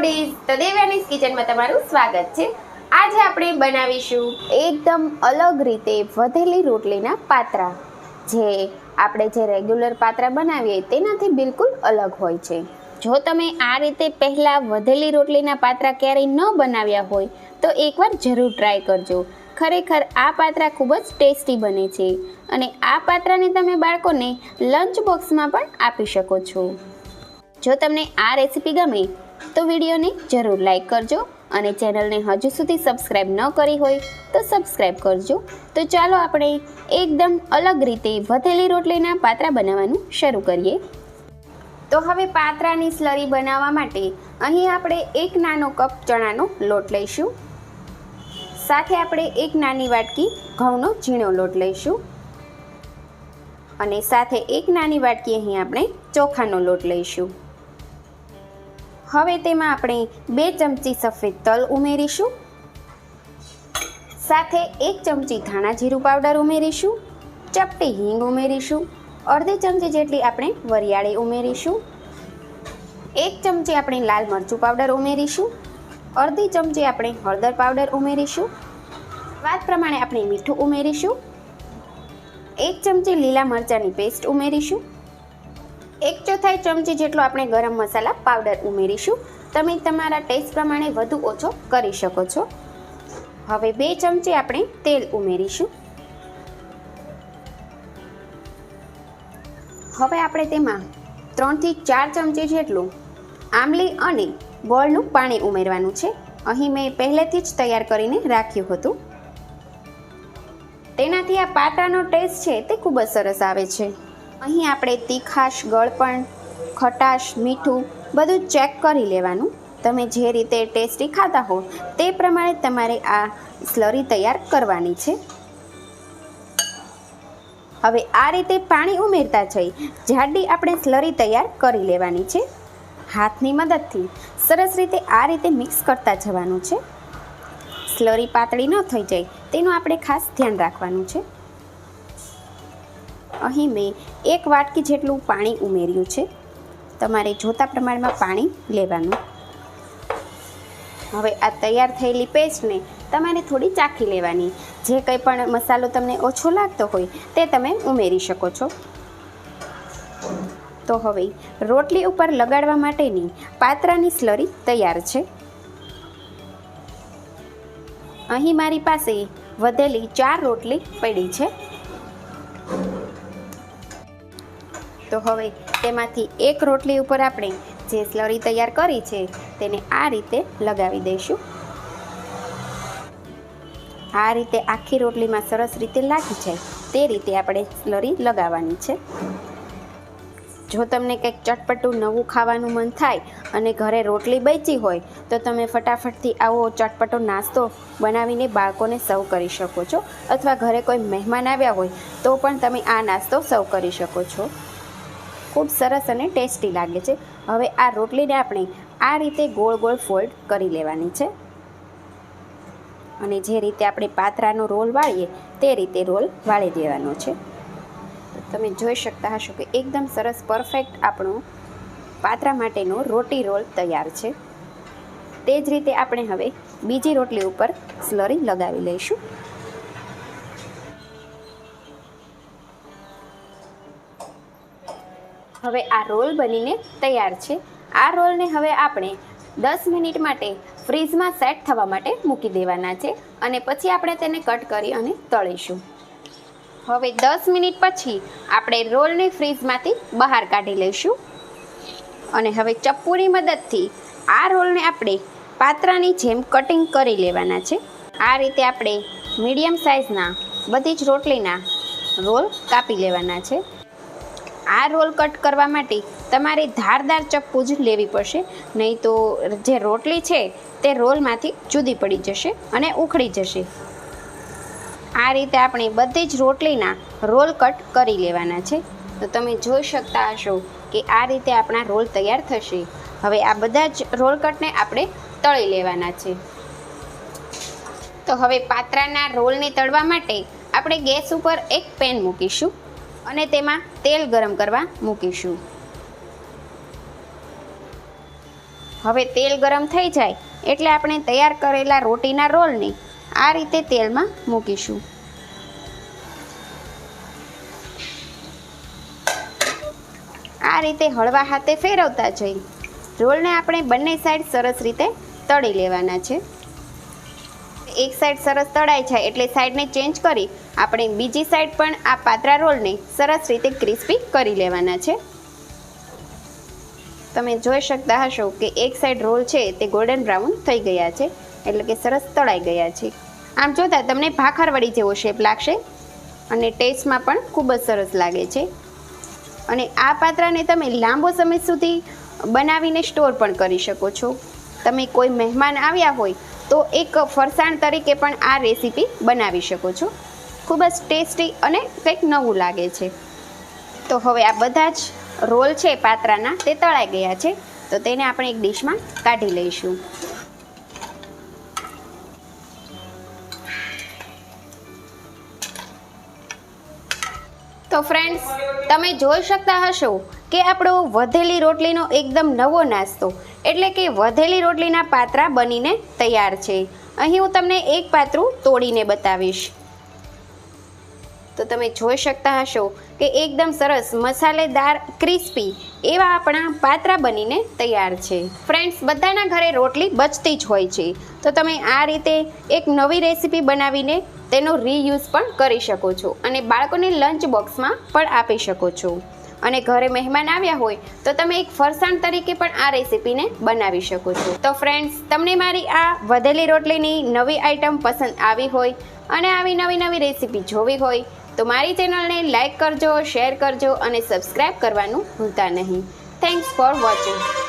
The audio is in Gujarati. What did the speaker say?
ફૂડીઝ તો દેવ્યાનીઝ કિચનમાં તમારું સ્વાગત છે। આજે આપણે બનાવીશું એકદમ અલગ રીતે વધેલી રોટલીના પાત્રા, જે આપણે જે રેગ્યુલર પાત્રા બનાવીએ તેનાથી બિલકુલ અલગ હોય છે। જો તમે આ રીતે પહેલાં વધેલી રોટલીના પાત્રા ક્યારેય ન બનાવ્યા હોય તો એકવાર જરૂર ટ્રાય કરજો। ખરેખર આ પાત્રા ખૂબ જ ટેસ્ટી બને છે અને આ પાત્રાને તમે બાળકોને લંચ બોક્સમાં પણ આપી શકો છો। જો તમને આ રેસીપી ગમે તો વિડીયોને જરૂર લાઈક કરજો અને ચેનલને હજુ સુધી સબસ્ક્રાઈબ ન કરી હોય તો સબસ્ક્રાઈબ કરજો। તો ચાલો આપણે એકદમ અલગ રીતે વધેલી રોટલીના પાત્રા બનાવવાનું શરૂ કરીએ। તો હવે પાત્રાની સ્લરી બનાવવા માટે અહીં આપણે 1 નાનો કપ ચણાનો લોટ લઈશું, સાથે આપણે 1 નાની વાટકી ઘઉંનો ઝીણો લોટ લઈશું અને સાથે 1 નાની વાટકી અહીં આપણે ચોખાનો લોટ લઈશું। હવે તેમાં આપણે 2 ચમચી સફેદ તલ ઉમેરીશું, સાથે 1 ચમચી ધાણા જીરું પાવડર ઉમેરીશું, ચપટી હિંગ ઉમેરીશું, અડધી ચમચી જેટલી આપણે વરિયાળી ઉમેરીશું, 1 ચમચી આપણે લાલ મરચું પાવડર ઉમેરીશું, અડધી ચમચી આપણે હળદર પાવડર ઉમેરીશું, સ્વાદ પ્રમાણે આપણે મીઠું ઉમેરીશું, 1 ચમચી લીલા મરચાંની પેસ્ટ ઉમેરીશું, 1/4 ચમચી જેટલો આપણે ગરમ મસાલા પાવડર ઉમેરીશું। તમે તમારા ટેસ્ટ પ્રમાણે વધુ ઓછો કરી શકો છો। હવે 2 ચમચી આપણે તેલ ઉમેરીશું। હવે આપણે તેમાં 3 થી 4 ચમચી જેટલું આમલી અને ગોળનું પાણી ઉમેરવાનું છે। અહીં મેં પહેલેથી જ તૈયાર કરીને રાખ્યું હતું, તેનાથી આ પાત્રાનો ટેસ્ટ છે તે ખૂબ જ સરસ આવે છે। અહીં આપણે તીખાશ, ગળપણ, ખટાશ, મીઠું બધું ચેક કરી લેવાનું। તમે જે રીતે ટેસ્ટી ખાતા હો તે પ્રમાણે તમારે આ સ્લરી તૈયાર કરવાની છે। હવે આ રીતે પાણી ઉમેરતા જઈ જાડી આપણે સ્લરી તૈયાર કરી લેવાની છે। હાથની મદદથી સરસ રીતે આ રીતે મિક્સ કરતા જવાનું છે। સ્લરી પાતળી ન થઈ જાય તેનું આપણે ખાસ ધ્યાન રાખવાનું છે। અહીં મેં 1 વાટકી જેટલું પાણી ઉમેર્યું છે, તમારે જોતા પ્રમાણમાં પાણી લેવાનું। હવે આ તૈયાર થયેલી પેસ્ટને તમારે થોડી ચાખી લેવાની, જે કંઈ પણ મસાલો તમને ઓછો લાગતો હોય તે તમે ઉમેરી શકો છો। તો હવે રોટલી ઉપર લગાડવા માટેની પાત્રાની સ્લરી તૈયાર છે। અહીં મારી પાસે વધેલી 4 રોટલી પડી છે, તો હવે તેમાંથી 1 રોટલી ઉપર આપણે જે સ્લરી તૈયાર કરી છે તેને આ રીતે લગાવી દઈશું। આ રીતે આખી રોટલીમાં સરસ રીતે લાગી જાય તે રીતે આપણે સ્લરી લગાવવાની છે। જો તમને કંઈક ચટપટું નવું ખાવાનું મન થાય અને ઘરે રોટલી બચી હોય તો તમે ફટાફટથી આવો ચટપટો નાસ્તો બનાવીને બાળકોને સર્વ કરી શકો છો, અથવા ઘરે કોઈ મહેમાન આવ્યા હોય તો પણ તમે આ નાસ્તો સર્વ કરી શકો છો। ખૂબ સરસ અને ટેસ્ટી લાગે છે। હવે આ રોટલીને આપણે આ રીતે ગોળ ગોળ ફોલ્ડ કરી લેવાની છે અને જે રીતે આપણે પાત્રાનો રોલ વાળીએ તે રીતે રોલ વાળી દેવાનો છે। તમે જોઈ શકતા હશો કે એકદમ સરસ પરફેક્ટ આપણો પાત્રા માટેનો રોટી રોલ તૈયાર છે। તે જ રીતે આપણે હવે બીજી રોટલી ઉપર સ્લરી લગાવી લઈશું। હવે આ રોલ બનીને તૈયાર છે। આ રોલને હવે આપણે 10 મિનિટ માટે ફ્રીઝમાં સેટ થવા માટે મૂકી દેવાના છે અને પછી આપણે તેને કટ કરી અને તળીશું। હવે 10 મિનિટ પછી આપણે રોલને ફ્રીઝમાંથી બહાર કાઢી લઈશું અને હવે ચપ્પુની મદદથી આ રોલને આપણે પાત્રાની જેમ કટિંગ કરી લેવાના છે। આ રીતે આપણે મીડિયમ સાઇઝના બધી જ રોટલીના રોલ કાપી લેવાના છે। આ રોલ કટ કરવા માટે તમારે ધારદાર ચપ્પુ જ લેવી પડશે, નહીં તો જે રોટલી છે તે રોલમાંથી જુદી પડી જશે અને ઉખડી જશે। આ રીતે આપણે બધી જ રોટલીના રોલ કટ કરી લેવાના છે। તો તમે જોઈ શકતા હશો કે આ રીતે આપણા રોલ તૈયાર થશે। હવે આ બધા જ રોલ કટને આપણે તળી લેવાના છે। તો હવે પાત્રાના રોલને તળવા માટે આપણે ગેસ ઉપર એક પેન મૂકીશું અને તેમાં તેલ ગરમ કરવા મૂકીશું। હવે તેલ ગરમ થઈ જાય એટલે આપણે તૈયાર કરેલા રોટીના રોલને આ રીતે તેલમાં મૂકીશું. આ રીતે હળવા હાથે ફેરવતા જઈ રોલને આપણે બંને સાઈડ સરસ રીતે તળી લેવાના છે. એક સાઈડ સરસ તળાઈ જાય એટલે સાઈડને ચેન્જ કરી આપણે બીજી સાઈડ પણ આ પાત્રા રોલને સરસ રીતે ક્રિસ્પી કરી લેવાના છે. તમે જોઈ શકતા હશો કે એક સાઈડ રોલ છે તે ગોલ્ડન બ્રાઉન થઈ ગયા છે, એટલે કે સરસ તળાઈ ગયા છે. આમ જોતાં તમને ભાખરવડી જેવો શેપ લાગશે અને ટેસ્ટમાં પણ ખૂબ જ સરસ લાગે છે. અને આ પાત્રાને તમે લાંબો સમય સુધી બનાવીને સ્ટોર પણ કરી શકો છો. તમે કોઈ મહેમાન આવ્યા હોય તો એક ફરસાણ તરીકે પણ આ રેસીપી બનાવી શકો છો. ખૂબ જ ટેસ્ટી અને કંઈક નવું લાગે છે. તો હવે આ બધા જ રોલ છે પાત્રાના તે તળાઈ ગયા છે, તો તેને આપણે એક ડીશમાં કાઢી લઈશું. તો ફ્રેન્ડ્સ, તમે જોઈ શકતા હશો કે આપણો વધેલી રોટલીનો એકદમ નવો નાસ્તો એટલે કે વધેલી રોટલીના પાત્રા બનીને તૈયાર છે. અહીં હું તમને એક પાત્રું તોડીને બતાવીશ. તો તમે જોઈ શકતા હશો કે એકદમ સરસ મસાલેદાર ક્રિસ્પી એવા આપણા પાત્રા બનીને તૈયાર છે. ફ્રેન્ડ્સ, બધાના ઘરે રોટલી બચતી જ હોય છે, તો તમે આ રીતે એક નવી રેસીપી બનાવીને તેનો રીયુઝ પણ કરી શકો છો અને બાળકોને લંચ બોક્સમાં પણ આપી શકો છો. અને ઘરે મહેમાન આવ્યા હોય તો તમે એક ફરસાણ તરીકે પણ આ રેસીપીને બનાવી શકો છો. તો ફ્રેન્ડ્સ, તમને મારી આ વધેલી રોટલીની નવી આઈટમ પસંદ આવી હોય અને આવી નવી રેસીપી જોવી હોય તો મારી ચેનલને લાઈક કરજો, શેર કરજો અને સબસ્ક્રાઈબ કરવાનું ભૂલતા નહીં. Thanks for watching.